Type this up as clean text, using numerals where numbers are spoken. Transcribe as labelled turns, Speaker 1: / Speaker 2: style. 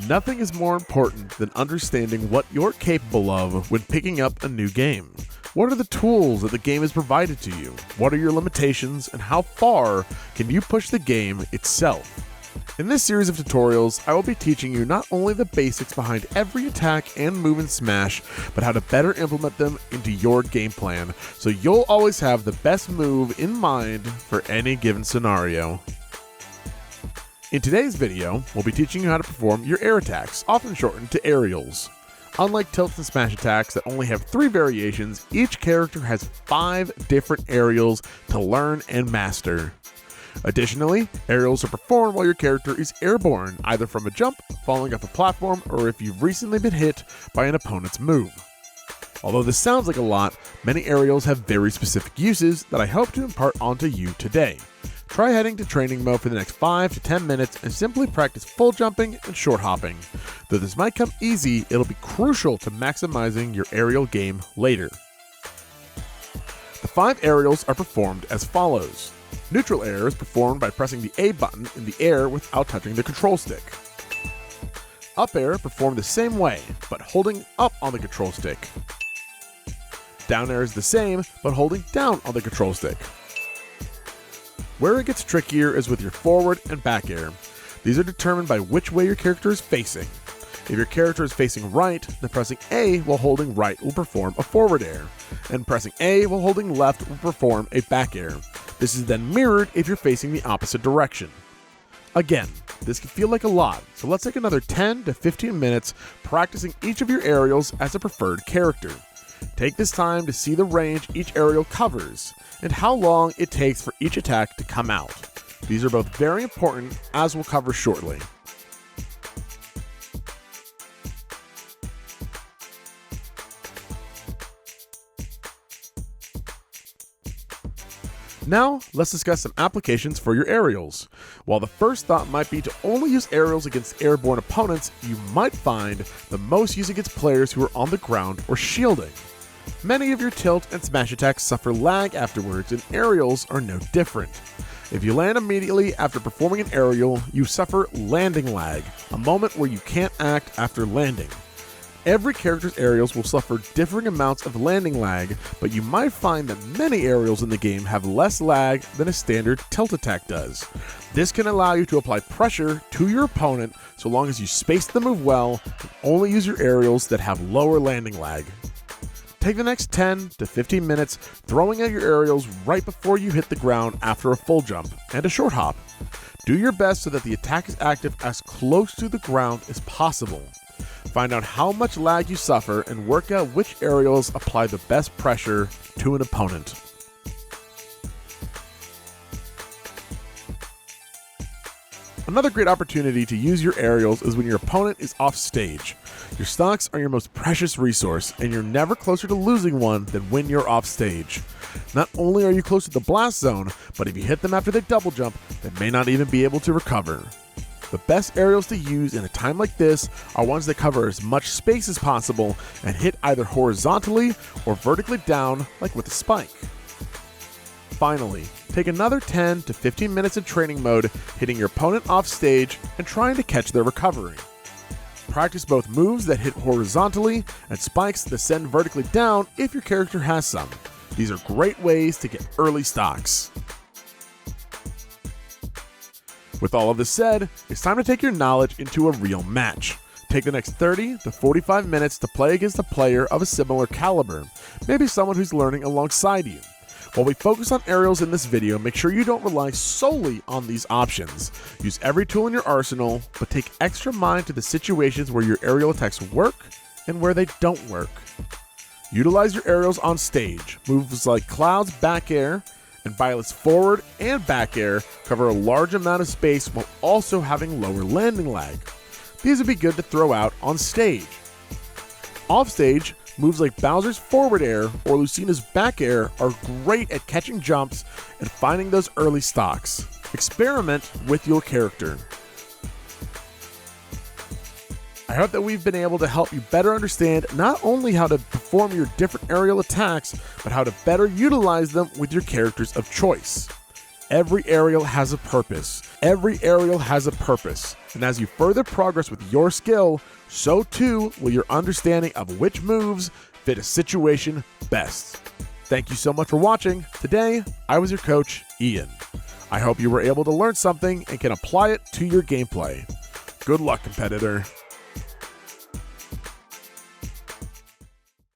Speaker 1: Nothing is more important than understanding what you're capable of when picking up a new game. What are the tools that the game has provided to you? What are your limitations, and how far can you push the game itself? In this series of tutorials, I will be teaching you not only the basics behind every attack and move in Smash, but how to better implement them into your game plan, so you'll always have the best move in mind for any given scenario. In today's video, we'll be teaching you how to perform your air attacks, often shortened to aerials. Unlike tilts and smash attacks that only have 3 variations, each character has 5 different aerials to learn and master. Additionally, aerials are performed while your character is airborne, either from a jump, falling off a platform, or if you've recently been hit by an opponent's move. Although this sounds like a lot, many aerials have very specific uses that I hope to impart onto you today. Try heading to training mode for the next 5 to 10 minutes and simply practice full jumping and short hopping. Though this might come easy, it'll be crucial to maximizing your aerial game later. The 5 aerials are performed as follows. Neutral air is performed by pressing the A button in the air without touching the control stick. Up air performed the same way, but holding up on the control stick. Down air is the same, but holding down on the control stick. Where it gets trickier is with your forward and back air. These are determined by which way your character is facing. If your character is facing right, then pressing A while holding right will perform a forward air, and pressing A while holding left will perform a back air. This is then mirrored if you're facing the opposite direction. Again, this can feel like a lot, so let's take another 10 to 15 minutes practicing each of your aerials as a preferred character. Take this time to see the range each aerial covers, and how long it takes for each attack to come out. These are both very important, as we'll cover shortly. Now, let's discuss some applications for your aerials. While the first thought might be to only use aerials against airborne opponents, you might find the most use against players who are on the ground or shielding. Many of your tilt and smash attacks suffer lag afterwards, and aerials are no different. If you land immediately after performing an aerial, you suffer landing lag, a moment where you can't act after landing. Every character's aerials will suffer differing amounts of landing lag, but you might find that many aerials in the game have less lag than a standard tilt attack does. This can allow you to apply pressure to your opponent so long as you space the move well and only use your aerials that have lower landing lag. Take the next 10 to 15 minutes throwing out your aerials right before you hit the ground after a full jump and a short hop. Do your best so that the attack is active as close to the ground as possible. Find out how much lag you suffer and work out which aerials apply the best pressure to an opponent. Another great opportunity to use your aerials is when your opponent is off stage. Your stocks are your most precious resource, and you're never closer to losing one than when you're off stage. Not only are you close to the blast zone, but if you hit them after they double jump, they may not even be able to recover. The best aerials to use in a time like this are ones that cover as much space as possible and hit either horizontally or vertically down, like with a spike. Finally, take another 10 to 15 minutes in training mode, hitting your opponent off stage and trying to catch their recovery. Practice both moves that hit horizontally and spikes that send vertically down if your character has some. These are great ways to get early stocks. With all of this said, it's time to take your knowledge into a real match. Take the next 30 to 45 minutes to play against a player of a similar caliber, maybe someone who's learning alongside you. While we focus on aerials in this video, make sure you don't rely solely on these options. Use every tool in your arsenal, but take extra mind to the situations where your aerial attacks work and where they don't work. Utilize your aerials on stage. Moves like Cloud's back air and Violet's forward and back air cover a large amount of space while also having lower landing lag. These would be good to throw out on stage. Off stage, moves like Bowser's forward air or Lucina's back air are great at catching jumps and finding those early stocks. Experiment with your character. I hope that we've been able to help you better understand not only how to perform your different aerial attacks, but how to better utilize them with your characters of choice. Every aerial has a purpose. Every aerial has a purpose. And as you further progress with your skill, so too will your understanding of which moves fit a situation best. Thank you so much for watching. Today, I was your coach, Ian. I hope you were able to learn something and can apply it to your gameplay. Good luck, competitor.